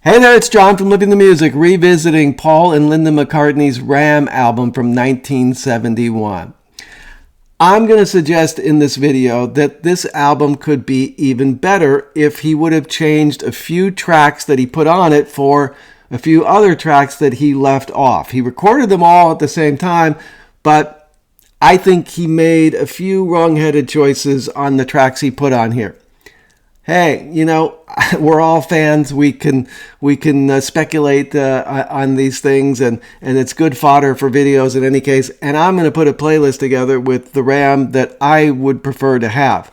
Hey there, it's John from Living the Music, revisiting Paul and Linda McCartney's Ram album from 1971. I'm going to suggest in this video that this album could be even better if he would have changed a few tracks that he put on it for a few other tracks that he left off. He recorded them all at the same time, but I think he made a few wrong-headed choices on the tracks he put on here. Hey, we're all fans. We can speculate on these things, and it's good fodder for videos in any case. And I'm going to put a playlist together with the Ram that I would prefer to have.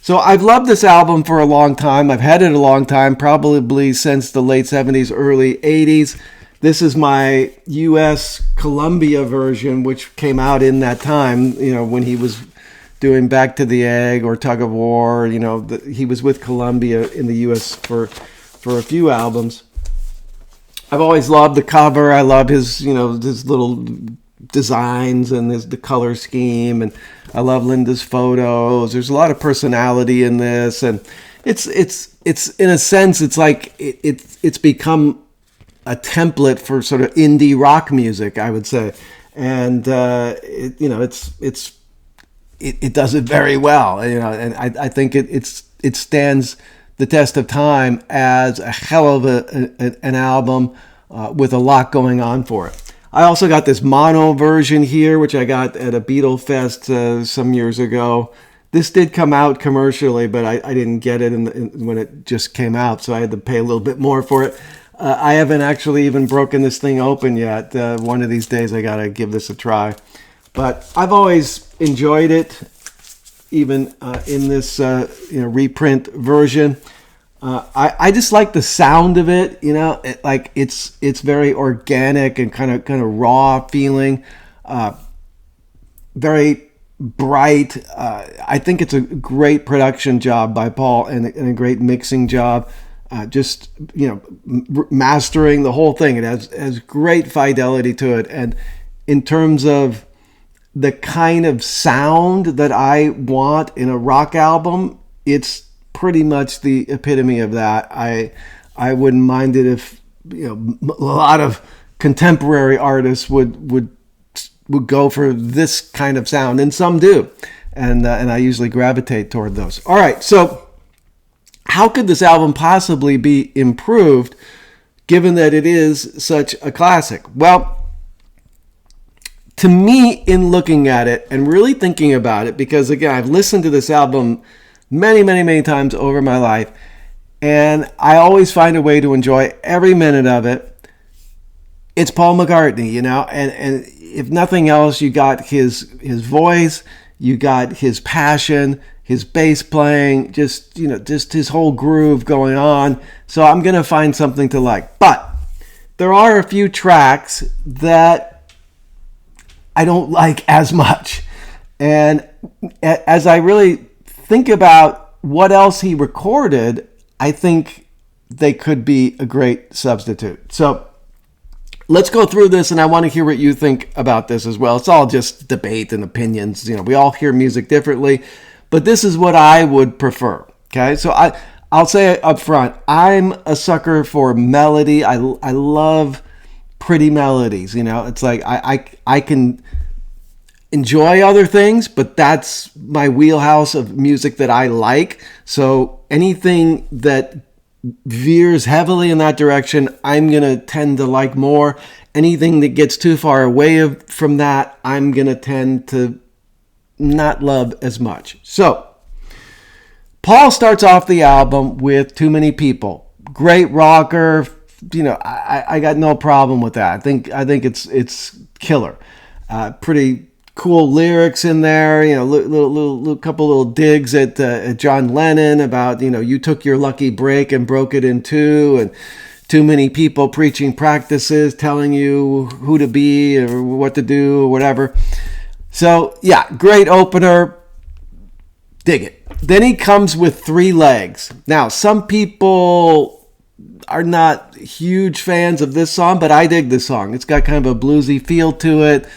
So I've loved this album for a long time. I've had it a long time, probably since the late 70s, early 80s. This is my U.S. Columbia version, which came out in that time, when he was doing Back to the Egg or Tug of War. He was with Columbia in the U.S. for a few albums. I've always loved the cover. I love his little designs and the color scheme, and I love Linda's photos. There's a lot of personality in this, and it's in a sense it's like it's become a template for sort of indie rock music, I would say, and it does it very well, and I think it stands the test of time as a hell of an album with a lot going on for it. I also got this mono version here, which I got at a Beatle Fest some years ago. This did come out commercially, but I didn't get it when it just came out, so I had to pay a little bit more for it. I haven't actually even broken this thing open yet. One of these days I gotta give this a try. But I've always enjoyed it, even in this reprint version. I just like the sound of it. It's very organic and kind of raw feeling, very bright. I think it's a great production job by Paul and a great mixing job. Mastering the whole thing. It has great fidelity to it, and in terms of the kind of sound that I want in a rock album, it's pretty much the epitome of that. I wouldn't mind it if a lot of contemporary artists would go for this kind of sound, and some do, and I usually gravitate toward those. All right, so how could this album possibly be improved, given that it is such a classic? Well, to me, in looking at it and really thinking about it, because again, I've listened to this album many, many, many times over my life, and I always find a way to enjoy every minute of it. It's Paul McCartney, and if nothing else, you got his voice, you got his passion, his bass playing, just his whole groove going on. So I'm gonna find something to like. But there are a few tracks that I don't like as much. And as I really think about what else he recorded, I think they could be a great substitute. So let's go through this, and I want to hear what you think about this as well. It's all just debate and opinions. We all hear music differently, but this is what I would prefer. Okay, so I'll say up front, I'm a sucker for melody. I love pretty melodies. It's like I can enjoy other things, but that's my wheelhouse of music that I like. So anything that veers heavily in that direction, I'm gonna tend to like more. Anything that gets too far away from that, I'm gonna tend to not love as much. So Paul starts off the album with Too Many People. Great rocker. I got no problem with that. I think it's killer. Pretty cool lyrics in there. Little couple little digs at John Lennon about you took your lucky break and broke it in two, and too many people preaching practices, telling you who to be or what to do or whatever. So yeah, great opener. Dig it. Then he comes with Three Legs. Now, some people are not huge fans of this song, but I dig this song. It's got kind of a bluesy feel to it.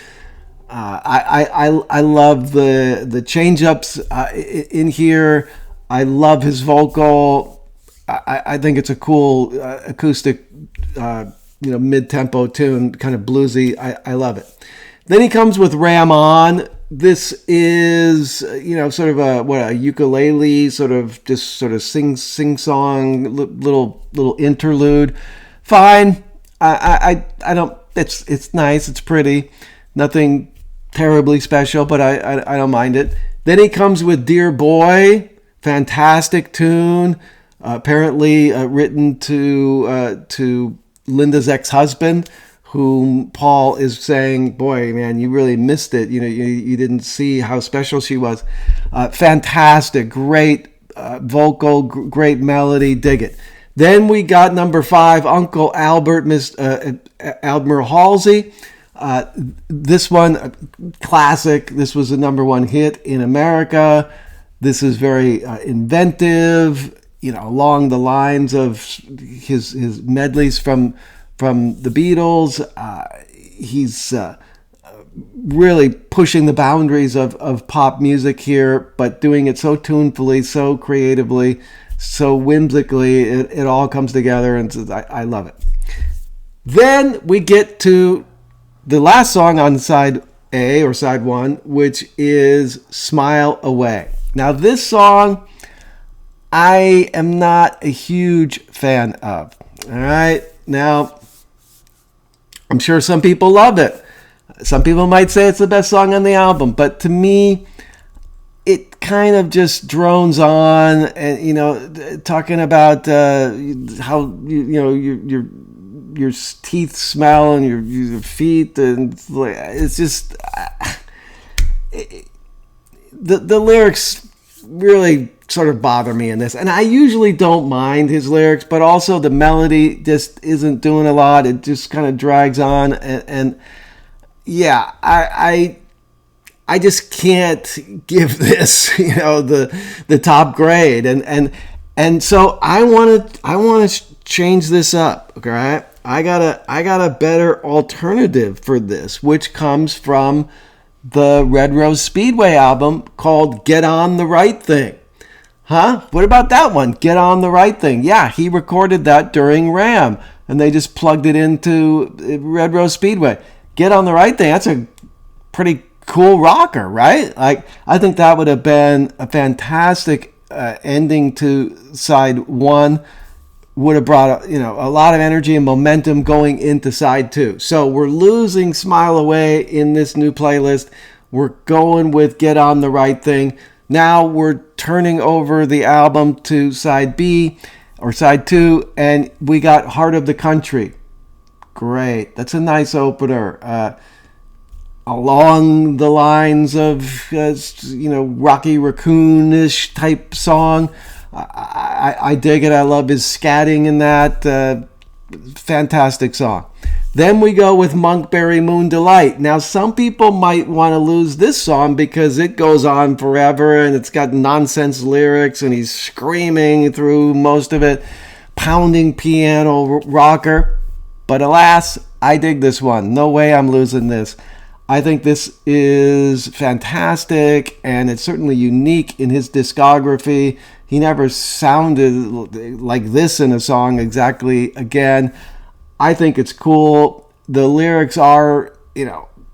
I love the change ups in here. I love his vocal. I think it's a cool acoustic, mid-tempo tune, kind of bluesy. I love it. Then he comes with Ram On. This is, sort of a ukulele, sort of sing-song, little interlude. Fine. I don't, it's nice, it's pretty. Nothing terribly special, but I don't mind it. Then he comes with Dear Boy, fantastic tune, apparently written to Linda's ex-husband, whom Paul is saying, boy, man, you really missed it. You didn't see how special she was. Fantastic, great vocal, great melody, dig it. Then we got number 5, Uncle Albert, Admiral Halsey. This one, classic. This was a number 1 hit in America. This is very inventive, along the lines of his medleys from the Beatles. He's really pushing the boundaries of pop music here, but doing it so tunefully, so creatively, so whimsically. It all comes together, and I love it. Then we get to the last song on side A, or side 1, which is Smile Away. Now, this song I am not a huge fan of. All right? Now, I'm sure some people love it. Some people might say it's the best song on the album, but to me, it kind of just drones on, and talking about how your teeth smell and your feet, and it's just the lyrics really sort of bother me in this. And I usually don't mind his lyrics, but also the melody just isn't doing a lot. It just kind of drags on, and yeah, I just can't give this, the top grade, and so I want to change this up. Okay, I got a better alternative for this, which comes from the Red Rose Speedway album called Get On the Right Thing. Huh? What about that one? Get On the Right Thing. Yeah, he recorded that during Ram, and they just plugged it into Red Rose Speedway. Get On the Right Thing. That's a pretty cool rocker, right? Like, I think that would have been a fantastic ending to side 1. Would have brought a lot of energy and momentum going into side 2. So we're losing Smile Away in this new playlist. We're going with Get On the Right Thing. Now we're turning over the album to side B, or side 2, and we got Heart of the Country. Great. That's a nice opener. Along the lines of, Rocky Raccoon-ish type song. I dig it. I love his scatting in that. Fantastic song. Then we go with Monkberry Moon Delight. Now, some people might want to lose this song because it goes on forever and it's got nonsense lyrics and he's screaming through most of it. Pounding piano rocker. But alas, I dig this one. No way I'm losing this. I think this is fantastic, and it's certainly unique in his discography. He never sounded like this in a song exactly again. I think it's cool. The lyrics are,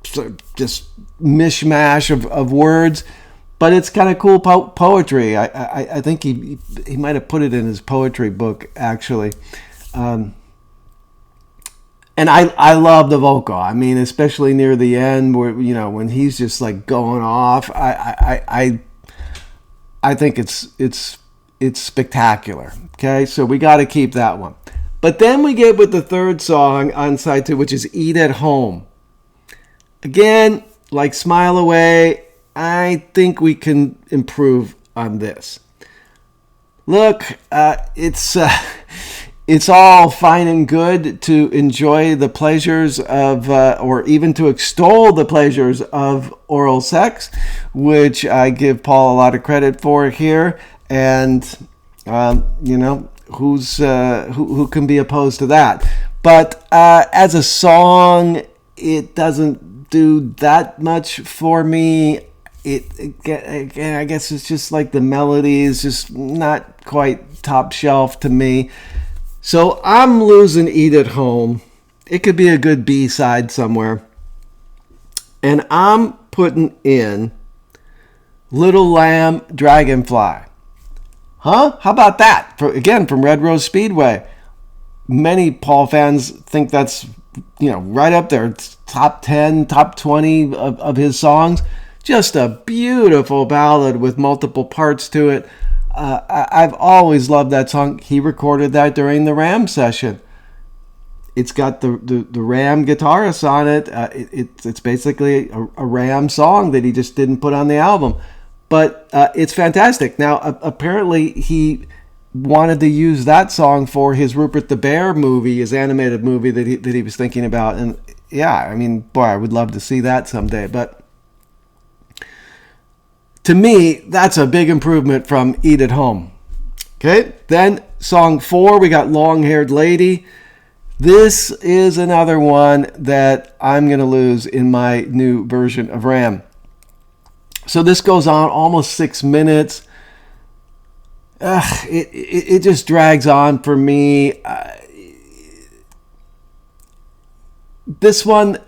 sort of just mishmash of words, but it's kind of cool poetry. I think he might have put it in his poetry book, actually. And I love the vocal. I mean, especially near the end, where when he's just like going off. I think it's spectacular. Okay, so we got to keep that one. But then we get with the third song on side 2, which is Eat at Home. Again, like Smile Away, I think we can improve on this. Look, it's all fine and good to enjoy the pleasures of, or even to extol the pleasures of oral sex, which I give Paul a lot of credit for here. And, who can be opposed to that? But as a song, it doesn't do that much for me. I guess it's just like the melody is just not quite top shelf to me. So I'm losing Eat at Home. It could be a good B-side somewhere. And I'm putting in Little Lamb Dragonfly. Huh? How about that? Again, from Red Rose Speedway. Many Paul fans think that's, right up there. It's top 10, top 20 of his songs. Just a beautiful ballad with multiple parts to it. I've always loved that song. He recorded that during the Ram session. It's got the Ram guitarist on it. It's basically a Ram song that he just didn't put on the album. But it's fantastic. Now, apparently he wanted to use that song for his Rupert the Bear movie, his animated movie that he was thinking about. And yeah, I mean, boy, I would love to see that someday. But to me, that's a big improvement from Eat at Home. Okay, then song 4, we got Long Haired Lady. This is another one that I'm going to lose in my new version of Ram. So this goes on almost 6 minutes. It just drags on for me. This one,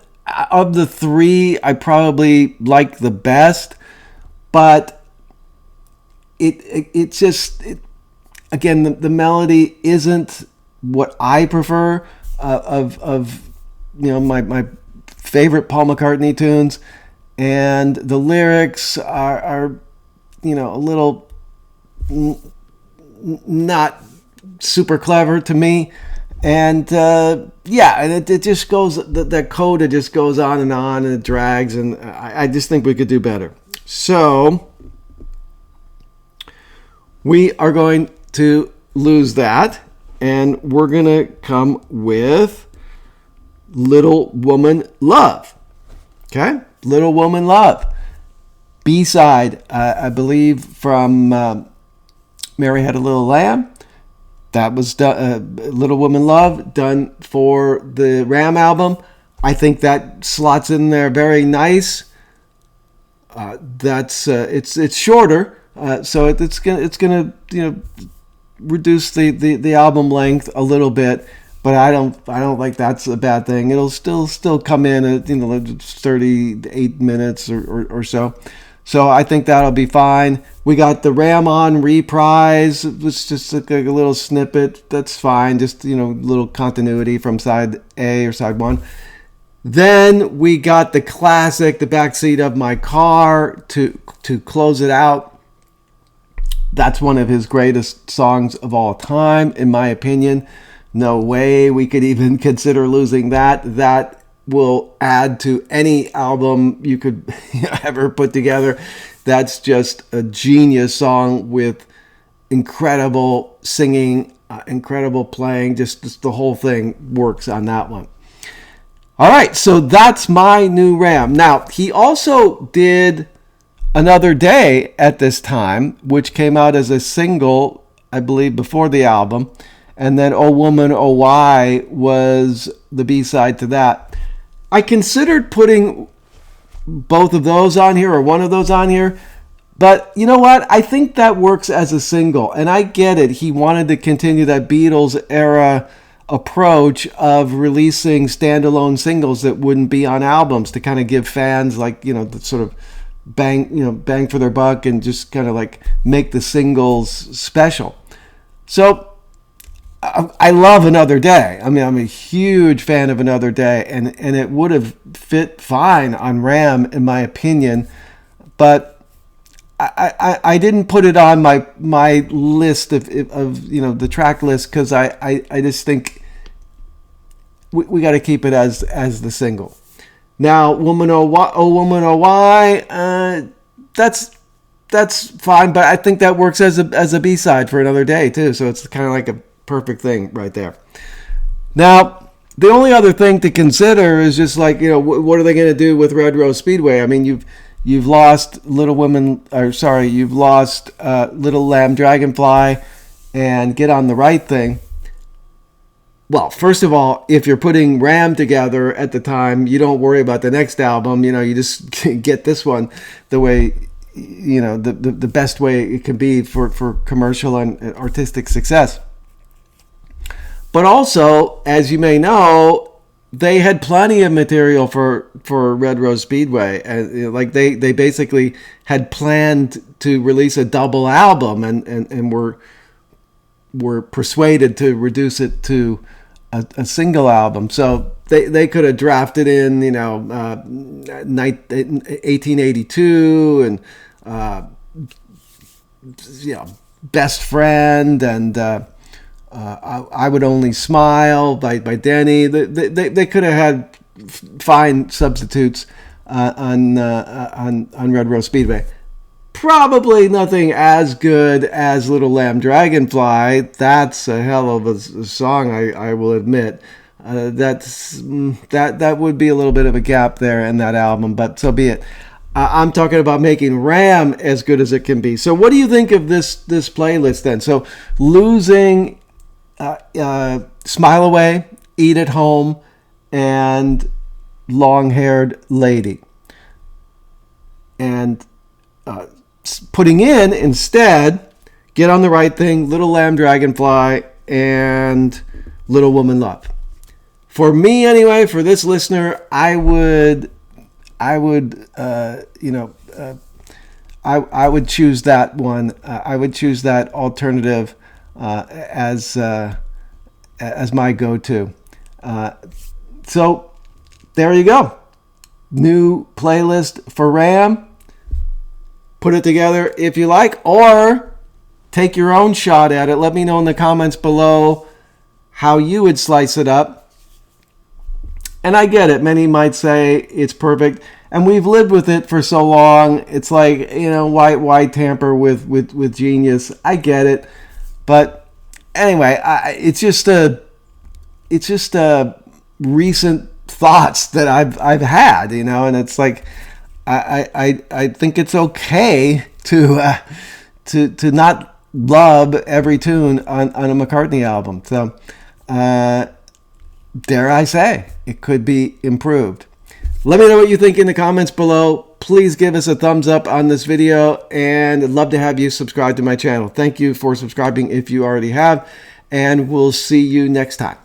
of the 3, I probably like the best. But it just, again, the melody isn't what I prefer of my favorite Paul McCartney tunes, and the lyrics are a little not super clever to me, and and it just goes, that coda just goes on and it drags, and I just think we could do better. So we are going to lose that, and we're going to come with Little Woman Love. Okay? Little Woman Love. B-side, I believe, from Mary Had a Little Lamb. That was done, Little Woman Love, done for the Ram album. I think that slots in there very nice. It's shorter, so it's gonna reduce the album length a little bit, but I don't think that's a bad thing. It'll still come in at 38 minutes or so. So I think that'll be fine. We got the Ram On reprise. It's just like a little snippet. That's fine. Just little continuity from side A or side 1. Then we got the classic, The Backseat of My Car, to close it out. That's one of his greatest songs of all time, in my opinion. No way we could even consider losing that. That will add to any album you could ever put together. That's just a genius song with incredible singing, incredible playing. Just the whole thing works on that one. All right, so that's my new Ram. Now, he also did Another Day at this time, which came out as a single, I believe, before the album. And then Oh Woman, Oh Why was the B-side to that. I considered putting both of those on here or one of those on here. But you know what? I think that works as a single. And I get it. He wanted to continue that Beatles era approach of releasing standalone singles that wouldn't be on albums, to kind of give fans the sort of bang for their buck, and just kind of make the singles special. So I love Another Day. I mean, I'm a huge fan of Another Day, and it would have fit fine on Ram, in my opinion, but I didn't put it on my list of the track list, because I just think we got to keep it as the single. Now, Woman Oh Woman Oh Why, that's fine, but I think that works as a B-side for Another Day too. So it's kind of like a perfect thing right there. Now, the only other thing to consider is just what are they going to do with Red Rose Speedway? I mean, you've lost Little Lamb Dragonfly and Get on the Right Thing. Well, first of all, if you're putting Ram together at the time, you don't worry about the next album. You just get this one the way the best way it can be for commercial and artistic success. But also, as you may know, they had plenty of material for Red Rose Speedway, and like they basically had planned to release a double album, and were persuaded to reduce it to a single album. So they could have drafted in 1882 and Best Friend and I Would Only Smile by Denny. They could have had fine substitutes on Red Rose Speedway. Probably nothing as good as Little Lamb Dragonfly. That's a hell of a song, I will admit. That would be a little bit of a gap there in that album, but so be it. I'm talking about making Ram as good as it can be. So what do you think of this playlist then? So Losing, Smile Away, Eat at Home, and Long-Haired Lady. And putting in instead Get on the Right Thing, Little Lamb Dragonfly, and Little Woman Love. For me anyway, for this listener, I would choose that one. I would choose that alternative as my go-to. So there you go. New playlist for Ram. Put it together if you like, or take your own shot at it. Let me know in the comments below how you would slice it up. And I get it. Many might say it's perfect, and we've lived with it for so long. It's like, why tamper with genius? I get it, but anyway, it's just a recent thoughts that I've had, and it's like I think it's okay to not love every tune on a McCartney album. So dare I say, it could be improved. Let me know what you think in the comments below. Please give us a thumbs up on this video, and I'd love to have you subscribe to my channel. Thank you for subscribing if you already have, and we'll see you next time.